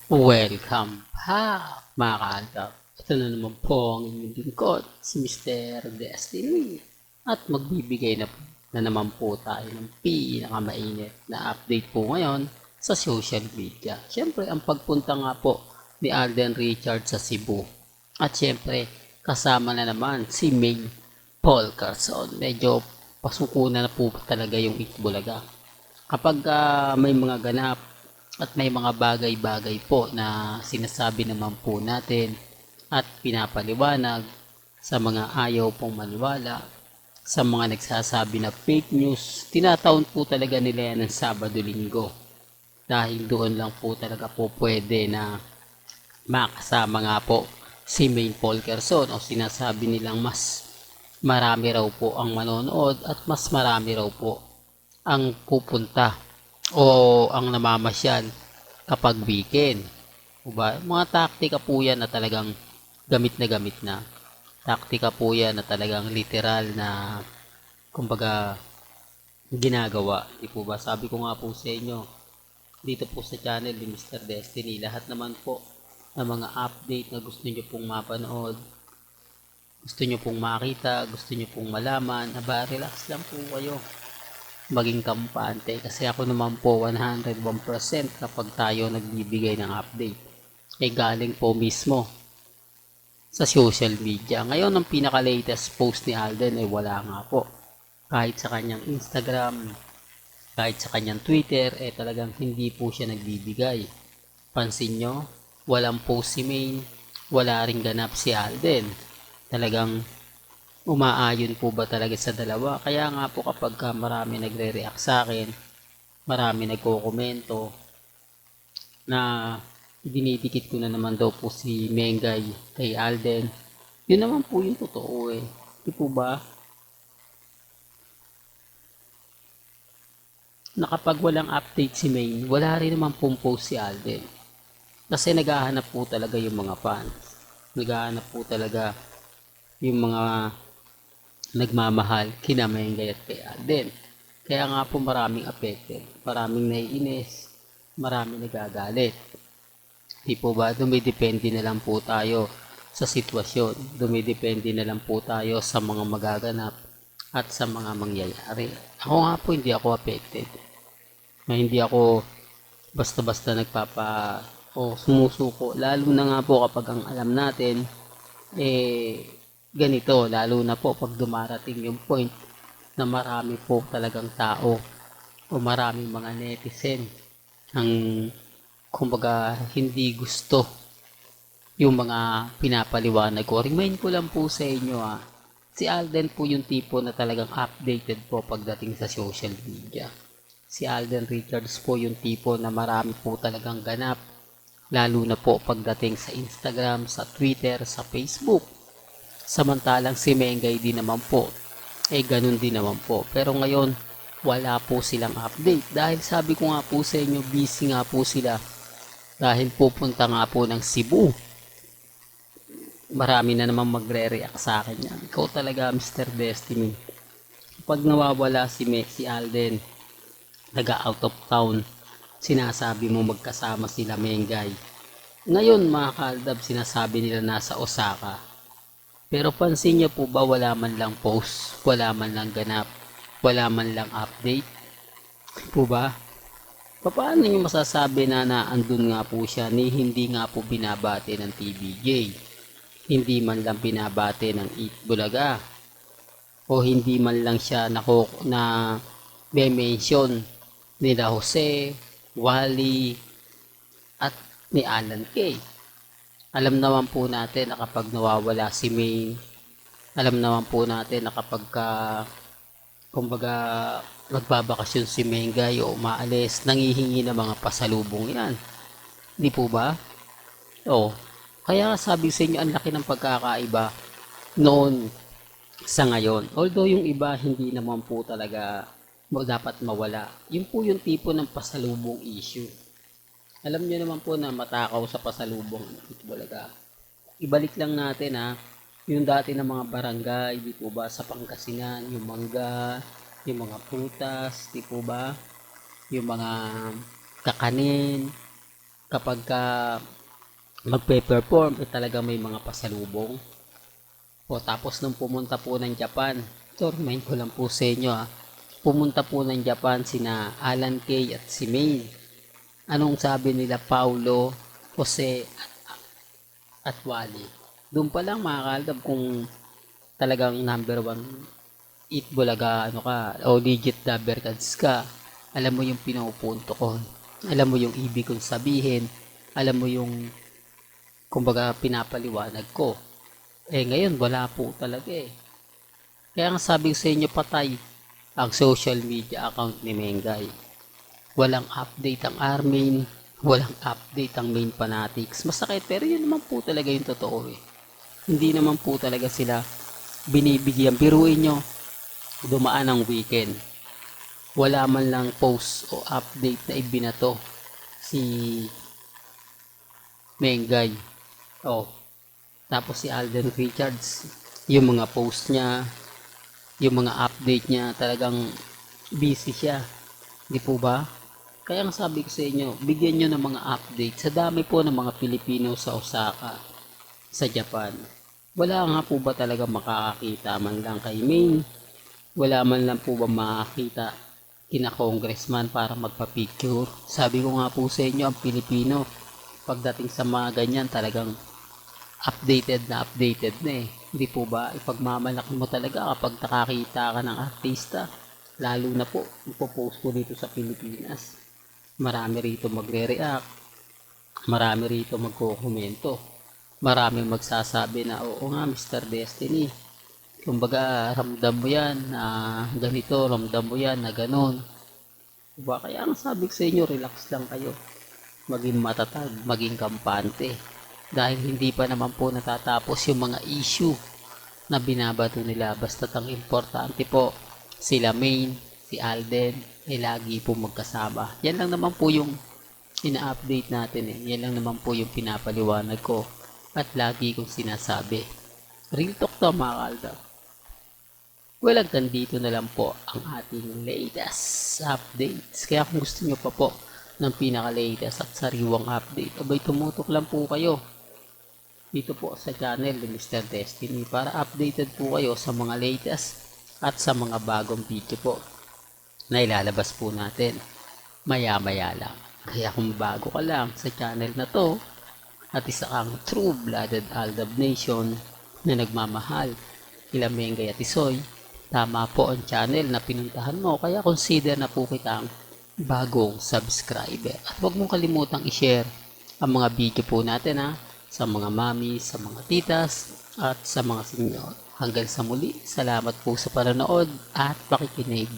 Welcome back mga kaaldab. Ito na naman po ang inyong lingkod, si Mr. Destiny. At magbibigay na naman po tayo ng pinakamainit na update po ngayon sa social media. Siyempre, ang pagpunta nga po ni Alden Richards sa Cebu. At siyempre, kasama na naman si May Paul Carson. Medyo pasukunan na po talaga yung Itbulaga. Kapag may mga ganap at may mga bagay-bagay po na sinasabi naman po natin at pinapaliwanag sa mga ayaw pong maniwala, sa mga nagsasabi na fake news, tinataon po talaga nila yan ng Sabado-Linggo. Dahil doon lang po talaga po pwede na makasama nga po si Maine Paul Quezon o sinasabi nilang mas marami raw po ang manonood at mas marami raw po ang pupunta o ang namamasyal kapag weekend. Diba? Mga taktika po yan na talagang gamit na gamit na. Taktika po yan na talagang literal na kumbaga ginagawa. Di po ba? Sabi ko nga po sa inyo, dito po sa channel ni Mr. Destiny, lahat naman po ng mga update na gusto nyo pong mapanood, gusto nyo pong makita, gusto nyo pong malaman, aba, relax lang po kayo. Maging kampante kasi ako naman po 101% kapag tayo nagbibigay ng update ay galing po mismo sa social media. Ngayon ang pinaka-latest post ni Alden ay wala nga po. Kahit sa kanyang Instagram, kahit sa kanyang Twitter, eh talagang hindi po siya nagbibigay. Pansin nyo, walang post si Maine, wala ring ganap si Alden. Talagang umaayon po ba talaga sa dalawa? Kaya nga po kapag marami nagre-react sa akin, marami nagko-komento na dinidikit ko na naman daw po si Mengay kay Alden. Yun naman po yung totoo eh. Di po ba? Na kapag walang update si Maine, wala rin naman pong post si Alden. Kasi naghahanap po talaga yung mga fans. Naghahanap po talaga yung mga nagmamahal kina Mengay at kay Alden. Kaya nga po maraming affected, maraming naiinis, maraming nagagalit. Di po ba? Dumidepende na lang po tayo sa sitwasyon. Dumidepende na lang po tayo sa mga magaganap at sa mga mangyayari. Ako nga po hindi ako affected. Hindi ako basta-basta o sumusuko. Lalo na nga po kapag ang alam natin ganito, lalo na po pag dumarating yung point na marami po talagang tao o maraming mga netizen ang kumbaga hindi gusto yung mga pinapaliwanag ko. Remind ko lang po sa inyo si Alden po yung tipo na talagang updated po pagdating sa social media. Si Alden Richards po yung tipo na marami po talagang ganap, lalo na po pagdating sa Instagram, sa Twitter, sa Facebook. Samantalang si Mengay din naman po, ganun din naman po. Pero ngayon, wala po silang update. Dahil sabi ko nga po sa inyo, busy nga po sila. Dahil pupunta nga po ng Cebu. Marami na naman magre-react sa akin yan. Ikaw talaga, Mr. Destiny. Kapag nawawala si Alden, out of town, sinasabi mo magkasama sila Mengay. Ngayon mga kaaldab, sinasabi nila nasa Osaka. Pero pansin niyo po ba wala man lang post, wala man lang ganap, wala man lang update? Po ba? Paano niyo masasabi na naandun nga po siya ni hindi nga po binabate ng TVJ? Hindi man lang binabate ng Eat Bulaga? O hindi man lang siya na mention nila Jose, Wally, at ni Alan Kay? Alam naman po natin na kapag nawawala si May, alam naman po natin na kapag kumbaga nagbabakasyon si Mengay o umaalis, nangihingi ng mga pasalubong yan. Di po ba? Oo. Kaya sabi sa inyo, ang laki ng pagkakaiba noon sa ngayon. Although yung iba hindi naman po talaga dapat mawala. Yun po yung tipo ng pasalubong issue. Alam niyo naman po na matakaw sa pasalubong Itbulaga. Ibalik lang natin yung dati ng mga barangay, di po ba, sa Pangasinan, yung mangga, yung mga prutas, di po ba, yung mga kakanin, kapag ka magpe-perform, talaga may mga pasalubong. O tapos nung pumunta po ng Japan, ito remind ko lang po sa inyo pumunta po ng Japan sina Alan Kay at si Maine. Anong sabi nila Paulo, Jose at Wally? Doon pa lang makakalab kung talagang number one eat bulaga ano ka o legit dabber cards ka. Alam mo yung pinupunto ko, alam mo yung ibig kong sabihin, alam mo yung kumbaga pinapaliwanag ko. Ngayon wala po talaga Kaya nga sabi ko sa inyo, patay ang social media account ni Mengay. Walang update ang Armin, walang update ang main fanatics. Masakit pero yun naman po talaga yung totoo Hindi naman po talaga sila binibigyan. Biruin nyo, dumaan ang weekend. Wala man lang post o update na ibinato si Mengay. Tapos si Alden Richards, yung mga post niya, yung mga update niya, talagang busy siya. Di po ba? Kaya ang sabi ko sa inyo, bigyan nyo ng mga update. Sa dami po ng mga Pilipino sa Osaka, sa Japan. Wala nga po ba talaga makakakita man lang kay Maine? Wala man lang po ba makakita kina congressman para magpa-picture? Sabi ko nga po sa inyo, ang Pilipino, pagdating sa mga ganyan, talagang updated na Hindi po ba? Ipagmamalaki mo talaga kapag nakakita ka ng artista. Lalo na po, ipopost ko dito sa Pilipinas. Marami rito magre-react. Marami rito magkokomento. Maraming magsasabi na, oo nga, Mr. Destiny. Kumbaga, ramdam mo yan na ganito, ramdam mo yan na ganon. Diba? Kaya ang sabi ko sa inyo, relax lang kayo. Maging matatag, maging kampante. Dahil hindi pa naman po natatapos yung mga issue na binabato nila. Basta't ang importante po, sila Maine, si Alden, lagi po magkasama. Yan lang naman po yung ina-update natin Yan lang naman po yung pinapaliwanag ko at lagi kong sinasabi. Real talk to mga kalda. Well, hanggang dito na lang po ang ating latest updates. Kaya kung gusto nyo pa po ng pinaka-latest at sariwang update, abay tumutok lang po kayo dito po sa channel ni Mr. Destiny para updated po kayo sa mga latest at sa mga bagong video po na ilalabas po natin maya-maya lang. Kaya kung bago ka lang sa channel na to at isa kang true-blooded Aldab Nation na nagmamahal kila Mengay at Isoy, tama po ang channel na pinuntahan mo, kaya consider na po kitang bagong subscriber. At huwag mong kalimutang i-share ang mga video po natin sa mga mami, sa mga titas, at sa mga senyor. Hanggang sa muli, salamat po sa panonood at pakikinig.